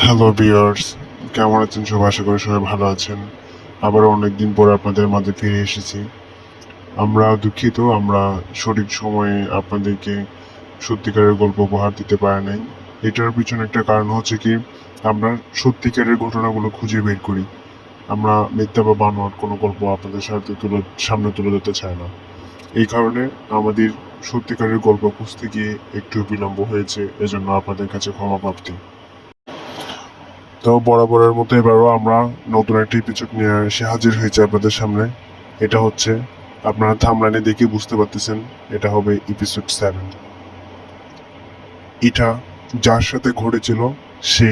Hello viewers, কেমন আছেন সবাই? আশা করি সবাই ভালো আছেন। আবারও অনেকদিন পরে আপনাদের মাঝে ফিরে এসেছি। আমরা দুঃখিত, আমরা সঠিক সময়ে আপনাদেরকে সত্যিকারের গল্প উপহার দিতে পারি নাই। এটার পিছনে একটা কারণ হচ্ছে কি, আমরা সত্যিকারের ঘটনাগুলো খুঁজে বের করি। আমরা মিথ্যা বা বানোয়াট কোনো গল্প আপনাদের সামনে তুলে ধরতে চাই না। এই কারণে আমাদের সত্যিকারের গল্প খুঁজতে গিয়ে একটু বিলম্ব হয়েছে, এজন্য আপনাদের কাছে ক্ষমা প্রার্থী। তো বরাবরের মতো এবারও আমরা নতুন একটা এপিসোড নিয়ে এসে হাজির হয়েছে আপনাদের সামনে। এটা হচ্ছে, আপনারা থাম্বনেলে দেখে বুঝতে পারতেছেন, এটা হবে এপিসোড 7। এটা যার সাথে ঘটেছিল সে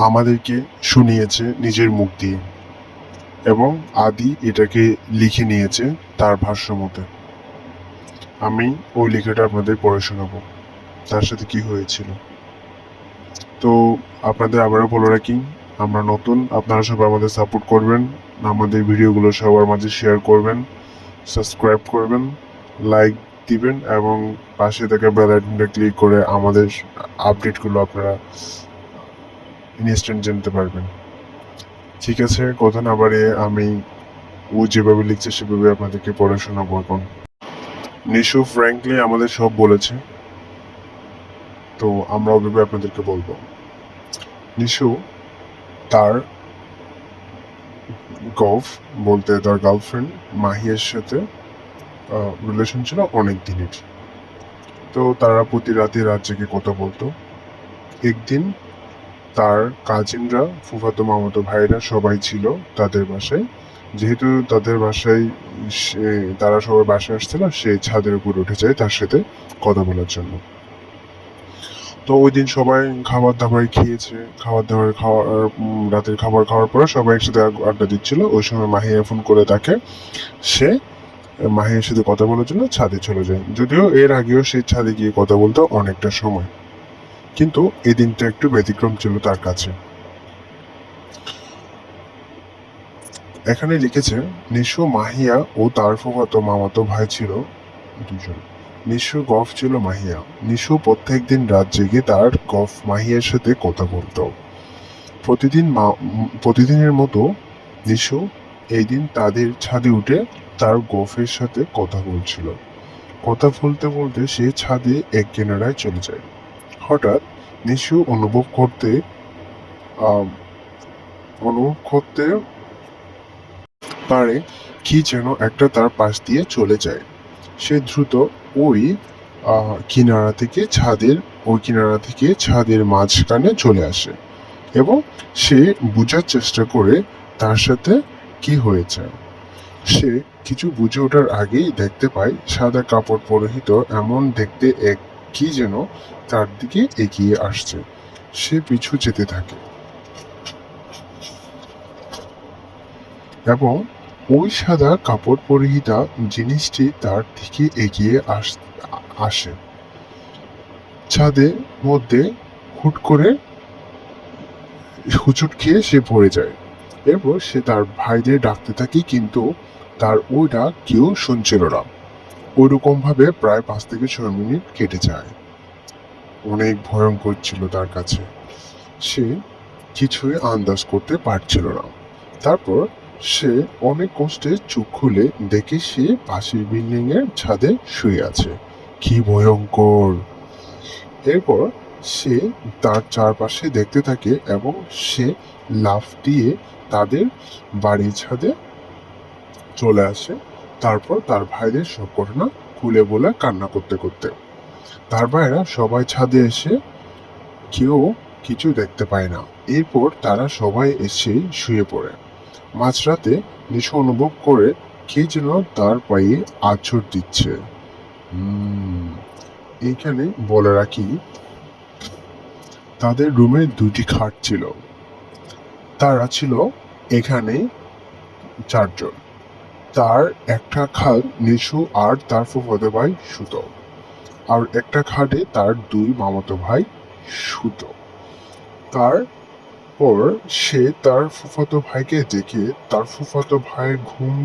আমাদেরকে শুনিয়েছে নিজের মুখ দিয়ে, এবং আদি এটাকে লিখে নিয়েছে তার ভাষ্য মতে। আমি ওই লেখাটা আপনাদের পড়ে শোনাবো তার সাথে কি হয়েছিল। তো আপনাদের আবারও বলে রাখি, আমরা নতুন, আপনারা সবাই আমাদের সাপোর্ট করবেন, আমাদের ভিডিওগুলো সবার মাঝে শেয়ার করবেন, সাবস্ক্রাইব করবেন, লাইক দিবেন, এবং পাশে থাকা বেল আইকনটা ক্লিক করে আমাদের আপডেটগুলো আপনারা ইনস্ট্যান্ট জানতে পারবেন। ঠিক আছে, কথা না বাড়িয়ে আমি ও যেভাবে লিখছে সেভাবে আপনাদেরকে পড়ে শোনাবো এখন। নিশু ফ্র্যাঙ্কলি আমাদের সব বলেছে, তো আমরা ওভাবে আপনাদেরকে বলবো। নিশু তার বলতে তার গার্লফ্রেন্ড মাহিয়ার সাথে রিলেশন ছিল অনেক দিনের। তো তারা প্রতি রাতে রাত জেগে কথা বলতো। একদিন তার কাজিনরা, ফুফাতো মামাতো ভাইরা সবাই ছিল তাদের বাসায়। যেহেতু তাদের বাসায় তারা সবাই বাসায় আসছিল, সে ছাদের উপর উঠে যায় তার সাথে কথা বলার জন্য। তো ওই দিন সবাই খাবার দাবার খেয়েছে, রাতের খাবার খাওয়ার পরে সবাই একসাথে আড্ডা দিচ্ছিল। ওই সময় মাহিয়া ফোন করে তাকে, সে মাহিয়ার সাথে কথা বলার জন্য ছাদে চলে যায়। যদিও এর আগেও সে ছাদে গিয়ে কথা বলতো অনেকটা সময়, কিন্তু এই দিনটা একটু ব্যতিক্রম ছিল তার কাছে। এখানে লিখেছে, নিশু, মাহিয়া ও তার ফুফাতো মামাতো ভাই ছিল দুজন। নিশু গফ ছিল মাহিয়া। নিশু প্রত্যেকদিন রাত জেগে তার গফ মাহিয়ার সাথে কথা বলতো। প্রতিদিনের মতো নিশু এই দিন তাদের ছাদে উঠে তার গফের সাথে কথা বলছিল। কথা বলতে বলতে সে ছাদে এক কিনারায় চলে যায়। হঠাৎ নিশু অনুভব করতে পারে কি যেন একটা তার পাশ দিয়ে চলে যায়। সে দ্রুত ওই কিনারা থেকে ছাদের মাঝখানে চলে আসে, এবং সে বোঝার চেষ্টা করে তার সাথে কি হয়েছে। সে কিছু বুঝে ওঠার আগেই দেখতে পায় সাদা কাপড় পরিহিত এমন দেখতে এক কি যেন তার দিকে এগিয়ে আসছে। সে পিছু যেতে থাকে, এবং ওই সাদা কাপড় পরিহিতা জিনিসটি তার দিকে এগিয়ে আসে। ছাদের মধ্যে হুট করে হুচট খেয়ে সে পড়ে যায়। এরপর সে তার ভাইদের ডাকতে থাকে, কিন্তু তার ওই ডাক কেউ শুনছিল না। ওইরকম ভাবে প্রায় 5 থেকে 6 মিনিট কেটে যায়। অনেক ভয়ঙ্কর ছিল তার কাছে, সে কিছুই আন্দাজ করতে পারছিল না। তারপর সে অনেক কষ্টে চোখ খুলে দেখে সে পাশের বিল্ডিং এর ছাদে শুয়ে আছে। কি ভয়ঙ্কর! এরপর সে তার চারপাশে দেখতে থাকে, এবং সে লাফ দিয়ে তাদের বাড়ির ছাদে চলে আসে। তারপর তার ভাইদের সব ঘটনা খুলে বলে কান্না করতে করতে। তার ভাইরা সবাই ছাদে এসে কেউ কিছু দেখতে পায় না। এরপর তারা সবাই এসে শুয়ে পড়ে। মাঝরাতে নিশু অনুভব করে কে যেন তার পায়ে আঁচড় দিচ্ছে। এইখানে বলে রাখি, তাদের রুমে 2টি খাট ছিল। তারা ছিল এখানে 4 জন। তার একটা খাট নিশু আর তার ফুফাতো ভাই শুতো, আর একটা খাটে তার 2 মামাতো ভাই শুতো। তারপর সে তার ফুফাতো ভাইকে দেখে তার ফুফাতো ভাইয়ের ঘুম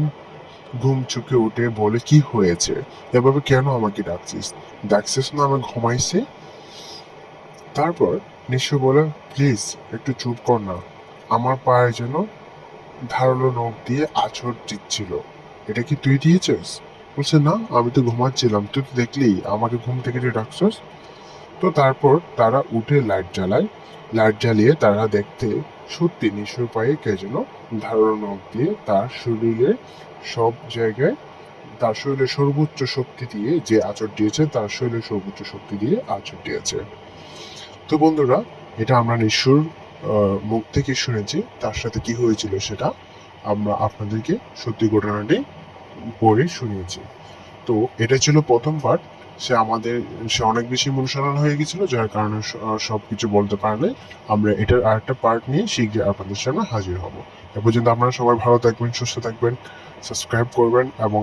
ঘুম চোখে উঠে বলে, কি হয়েছে? এভাবে কেন আমাকে ডাকছিস না? আমি ঘুমাইছি। তারপর নিশু বলে, প্লিজ একটু চুপ কর না, আমার পায়ে যেন ধারালো নখ দিয়ে আঁচড় দিচ্ছিল, এটা কি তুই দিয়েছিস? বলছে, না, আমি তো ঘুমাচ্ছিলাম, তুই তো দেখলি আমাকে ঘুম থেকে যে ডাকছস। তো তারপর তারা উঠে লাইট জ্বালায়। লাইট জ্বালিয়ে তারা দেখতে সত্যি নিশুর পায়ে কে যেন ধারালো নখ দিয়ে তার শরীরে সব জায়গায়, তার শরীরে সর্বোচ্চ শক্তি দিয়ে যে আঁচড় দিয়েছে, তার শরীরে সর্বোচ্চ শক্তি দিয়ে আঁচড় দিয়েছে। তো বন্ধুরা, এটা আমরা নিশুর মুখ থেকে শুনেছি, তার সাথে কি হয়েছিল সেটা আমরা আপনাদেরকে সত্যি ঘটনাটি পড়ে শুনিয়েছি। তো এটা ছিল প্রথম পার্ট। সে অনেক বেশি ইমোশনাল হয়ে গেছিল, যার কারণে সবকিছু বলতে পারে নাই। আমরা এটার আরেকটা পার্ট নিয়ে শীঘ্রই আপনাদের সামনে হাজির হব। এ পর্যন্ত আপনারা সবাই ভালো থাকবেন, সুস্থ থাকবেন, সাবস্ক্রাইব করবেন এবং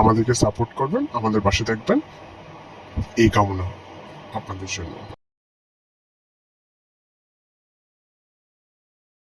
আমাদেরকে সাপোর্ট করবেন, আমাদের পাশে থাকবেন, এই কামনা আপনাদের জন্য।